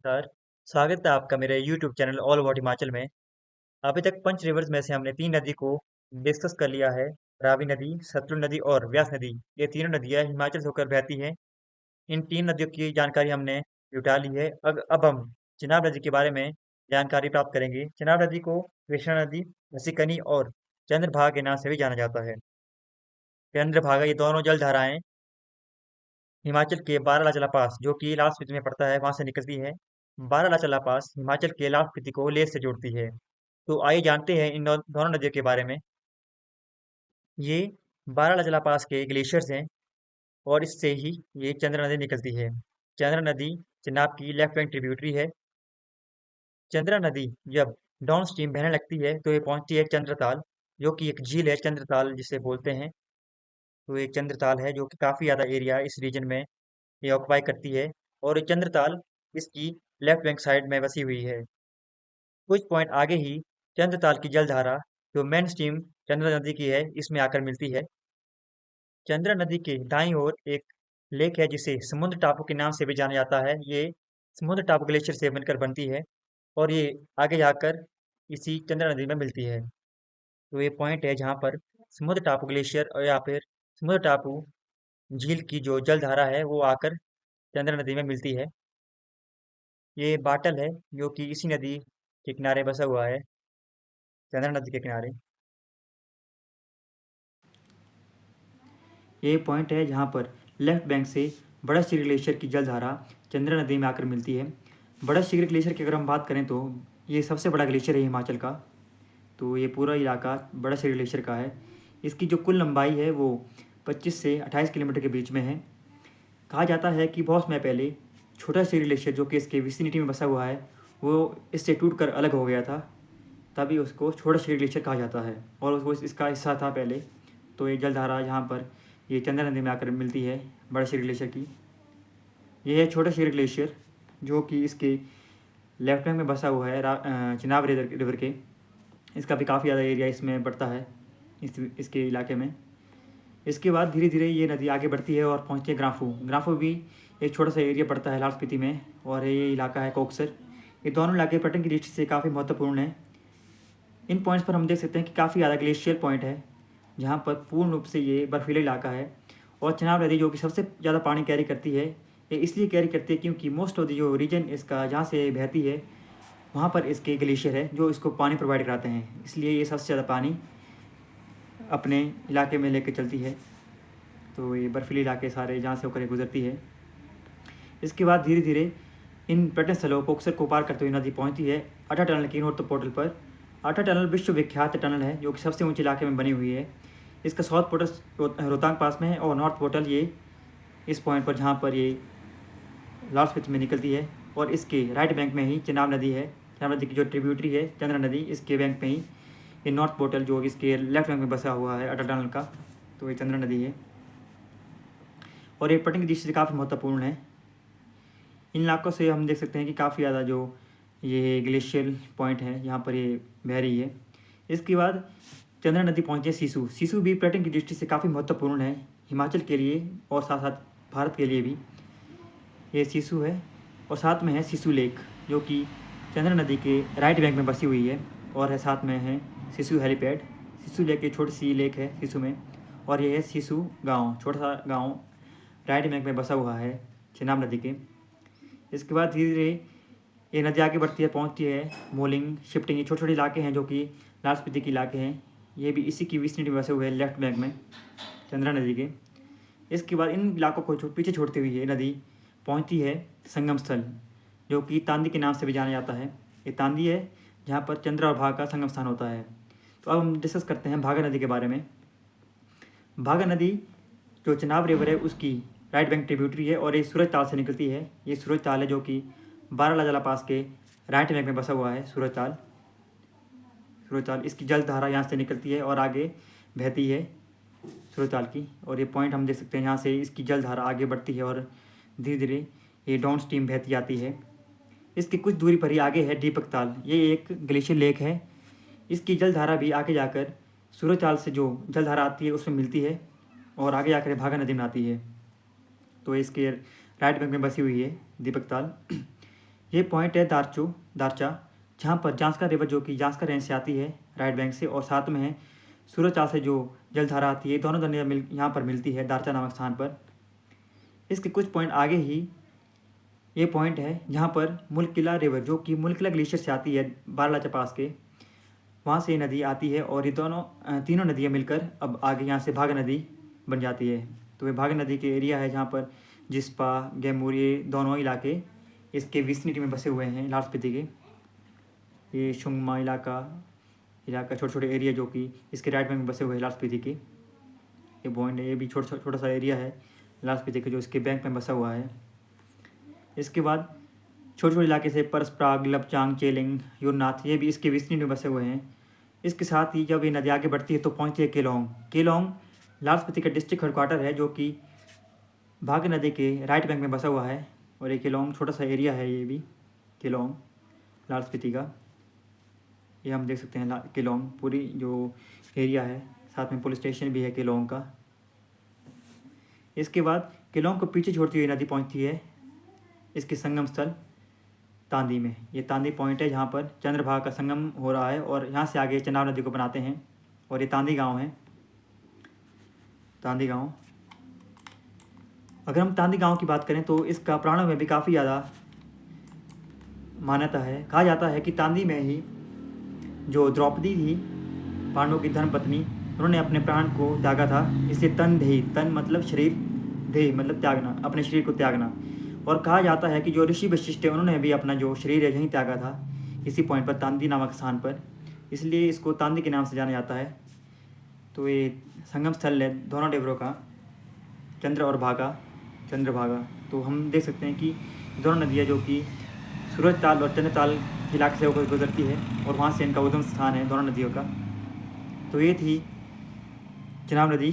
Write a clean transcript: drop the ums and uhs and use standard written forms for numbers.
Sir, स्वागत है आपका मेरे YouTube channel all about Himachal में। अभी तक पंच रिवर्स में से हमने 3 नदी को डिस्कस कर लिया है। रावी नदी, सतलुज नदी और व्यास नदी। ये तीनों नदियाँ हिमाचल से होकर बहती हैं। इन 3 नदियों की जानकारी हमने जुटा ली है। अब हम चिनाब नदी के बारे में जानकारी प्राप्त करेंगे। चिनाब नदी को कृष्णा नदी, रसिकनी और चंद्रभागा के नाम से भी जाना जाता है। चंद्रभागा ये दोनों जलधाराएं हिमाचल के बारालाचा पास, जो कि लाहौल स्पीति में पड़ता है, वहां से निकलती है। बारालाचा पास हिमाचल के लाहौल स्पीति को लेह से जोड़ती है। तो आइए जानते हैं इन दोनों नदियों के बारे में। ये बारालाचा पास के ग्लेशियर्स हैं और इससे ही ये चंद्र नदी निकलती है। चंद्र नदी चिनाब की लेफ्ट बैंक ट्रिब्यूटरी है। चंद्रा नदी जब डाउन स्ट्रीम बहने लगती है तो ये पहुंचती है चंद्रताल, जो कि एक झील है, चंद्रताल जिसे बोलते हैं। तो ये चंद्रताल है जो कि काफी ज्यादा एरिया इस रीजन में ये ऑक्युपाई करती है। और ये चंद्रताल इसकी लेफ्ट बैंक साइड में बसी हुई है। कुछ पॉइंट आगे ही चंद्रताल की जलधारा, जो मेन स्ट्रीम चंद्रा नदी की है, इसमें आकर मिलती है। चंद्रा नदी के दाईं ओर एक लेक है जिसे समुद्र टापू के नाम से भी जाना जाता है। ये समुद्र टापू ग्लेशियर से बनकर बनती है और ये आगे जाकर इसी चंद्रा नदी में मिलती है। तो ये पॉइंट है जहाँ पर समुद्र टापू ग्लेशियर और या फिर समुद्र टापू झील की जो जलधारा है वो आकर चंद्रा नदी में मिलती है। ये बाटल है जो कि इसी नदी के किनारे बसा हुआ है, चंद्रा नदी के किनारे। ये पॉइंट है जहाँ पर लेफ्ट बैंक से बड़ा श्री ग्लेशियर की जलधारा चंद्रा नदी में आकर मिलती है। बड़ा श्री ग्लेशियर की अगर हम बात करें तो ये सबसे बड़ा ग्लेशियर है हिमाचल का। तो ये पूरा इलाका बड़ा श्री ग्लेशियर का है। इसकी जो कुल लंबाई है वो 25 से 28 किलोमीटर के बीच में है। कहा जाता है कि बहुत समय पहले छोटा श्री ग्लेशियर जो कि इसके विसिनिटी में बसा हुआ है वो इससे टूट कर अलग हो गया था, तभी उसको छोटा श्री ग्लेशियर कहा जाता है और उसको इसका हिस्सा था पहले। तो ये जलधारा यहाँ पर ये चंद्रा नदी में आकर मिलती है बड़ा श्री ग्लेशियर की। ये है छोटा श्री ग्लेशियर जो कि इसके लेफ्ट बैंक में बसा हुआ है चिनाब रिवर के। इसका भी काफ़ी ज़्यादा एरिया इसमें बढ़ता है इसके इलाके में। इसके बाद धीरे धीरे ये नदी आगे बढ़ती है और पहुँचती है ग्राफू। ग्राफू भी एक छोटा सा एरिया पड़ता है लाहौल स्पीति में और ये इलाका है कोकसर। ये दोनों इलाके पर्यटन की दृष्टि से काफ़ी महत्वपूर्ण है। इन पॉइंट्स पर हम देख सकते हैं कि काफ़ी ज़्यादा ग्लेशियर पॉइंट है जहाँ पर पूर्ण रूप से ये बर्फीला इलाका है। और चिनाब नदी जो कि सबसे ज़्यादा पानी कैरी करती है, ये इसलिए कैरी करती है क्योंकि मोस्ट ऑफ द जो रीजन इसका जहाँ से बहती है वहाँ पर इसके ग्लेशियर है जो इसको पानी प्रोवाइड कराते हैं, इसलिए ये सबसे ज़्यादा पानी अपने इलाके में लेकर चलती है। तो ये बर्फीले इलाके सारे जहाँ से होकर गुजरती है। इसके बाद धीरे धीरे इन पर्यटन स्थलों कोकसर को पार करते हुए नदी पहुँचती है अटा टनल की नॉर्थ पोर्टल पर। अटा टनल विश्व विख्यात टनल है जो कि सबसे ऊंचे इलाके में बनी हुई है। इसका साउथ पोर्टल रोहतांग पास में है और नॉर्थ पोर्टल ये इस पॉइंट पर जहाँ पर ये लाहौल स्पीति में निकलती है। और इसके राइट बैंक में ही चिनाब नदी है। चिनाब नदी की जो ट्रिब्यूटरी है चंद्रा नदी, इसके बैंक में ही ये नॉर्थ पोर्टल जो इसके लेफ्ट बैंक में बसा हुआ है अटल टनल का, तो ये चंद्रा नदी है और ये पर्यटन की दृष्टि से काफ़ी महत्वपूर्ण है। इन इलाकों से हम देख सकते हैं कि काफ़ी ज़्यादा जो ये ग्लेशियल पॉइंट है यहाँ पर ये बह रही है। इसके बाद चंद्रा नदी पहुँची है सीसू। सीसू भी पर्यटन की दृष्टि से काफ़ी महत्वपूर्ण है हिमाचल के लिए और साथ साथ भारत के लिए भी। ये सीसू है और साथ में है सीसू लेक जो कि चंद्रा नदी के राइट बैंक में बसी हुई है और है साथ में है सीसू हेलीपैड। सीसू लेक एक छोटी सी लेक है सीसू में और ये है सीसू गांव, छोटा सा गांव राइट बैंक में बसा हुआ है चिनाब नदी के। इसके बाद धीरे धीरे ये नदी आगे बढ़ती है, पहुंचती है मोलिंग, शिफ्टिंग, ये छोटे छोटे इलाके हैं जो कि लाहौल स्पीति के इलाके हैं। ये भी इसी की विसिनिटी में बसे हुए हैं लेफ्ट बैंक में चंद्रा नदी के। इसके बाद इन इलाकों को पीछे छोड़ते हुए ये नदी पहुंचती है संगम स्थल जो कि तांदी के नाम से भी जाना जाता है। ये तांदी है जहाँ पर चंद्रा और भागा का संगम स्थान होता है। तो अब हम डिस्कस करते हैं भागा नदी के बारे में। भागा नदी जो चिनाब रिवर है उसकी राइट बैंक ट्रिब्यूटरी है और ये सूरज ताल से निकलती है। ये सूरज ताल है जो कि बारालाचा पास के राइट बैंक में बसा हुआ है सूरज ताल। सूरज ताल इसकी जलधारा यहाँ से निकलती है और आगे बहती है सूरज ताल की। और ये पॉइंट हम देख सकते हैं यहाँ से इसकी जलधारा आगे बढ़ती है और धीरे धीरे ये डाउन स्ट्रीम बहती जाती है। इसकी कुछ दूरी पर ही आगे है दीपक ताल। ये एक ग्लेशियर लेक है। इसकी जलधारा भी आगे जाकर सूरज ताल से जो जलधारा आती है उसमें मिलती है और आगे जाकर भागा नदी में आती है। तो इसके राइट बैंक में बसी हुई है दीपक ताल। ये पॉइंट है दारचा, जहाँ पर जांस्का रिवर जो कि जांस्का रेंज से आती है राइट बैंक से, और साथ में है सूरजताल से जो जलधारा आती है, दोनों नदियाँ यहाँ पर मिलती है दारचा नामक स्थान पर। इसके कुछ पॉइंट आगे ही ये पॉइंट है जहाँ पर मुलकिला रिवर जो कि मुलकिला ग्लेशियर से आती है बारलाचा पास के, वहाँ से ये नदी आती है और ये तीनों नदियाँ मिलकर अब आगे यहाँ से भाग नदी बन जाती है। तो ये भाग नदी के एरिया है जहाँ पर जिस्पा, गैमूर, ये दोनों इलाके इसके विसिनिटी में बसे हुए हैं लाहौल स्पीति के। ये शुंगमा इलाका छोटे छोटे एरिया जो कि इसके राइट बैंक में बसे हुए हैं लाहौल स्पीति के। ये पॉइंट है, ये भी छोटा सा एरिया है लाहौल स्पीति के जो इसके बैंक में बसा हुआ है। इसके बाद छोटे छोटे इलाके से परसप्राग, लपचांग, चेलिंग, युरनाथ, ये भी इसके विसिनिटी में बसे हुए हैं। इसके साथ ही जब ये नदी आगे बढ़ती है तो पहुँचती है केलोंग लाहौल स्पीति का डिस्ट्रिक्ट हेडक्वार्टर है जो कि भाग नदी के राइट बैंक में बसा हुआ है। और ये केलोंग छोटा सा एरिया है, ये भी केलोंग लाहौल स्पीति का, ये हम देख सकते हैं केलोंग पूरी जो एरिया है, साथ में पुलिस स्टेशन भी है केलोंग का। इसके बाद केलोंग को पीछे छोड़ती हुई नदी पहुंचती है इसके संगम स्थल तांदी में। ये तांदी पॉइंट है जहाँ पर चंद्रभागा का संगम हो रहा है और यहाँ से आगे चनाब नदी को बनाते हैं। और ये तांदी गांव है, तांदी गांव। अगर हम तांदी गांव की बात करें तो इसका पुराणों में भी काफ़ी ज़्यादा मान्यता है। कहा जाता है कि तांदी में ही जो द्रौपदी थी, पांडवों की धर्मपत्नी, उन्होंने अपने प्राण को त्यागा था। इसलिए तन मतलब शरीर, देह मतलब त्यागना, अपने शरीर को त्यागना। और कहा जाता है कि जो ऋषि वशिष्ठ है उन्होंने भी अपना जो शरीर है यहीं त्यागा था, इसी पॉइंट पर, तांदी नामक स्थान पर। इसलिए इसको तांदी के नाम से जाना जाता है। तो ये संगम स्थल है दोनों रिवरों का, चंद्रभागा। तो हम देख सकते हैं कि दोनों नदियाँ जो कि सूरजताल और चंद्रताल इलाके से होकर गुजरती है और वहाँ से इनका उद्गम स्थान है दोनों नदियों का। तो ये थी चनाब नदी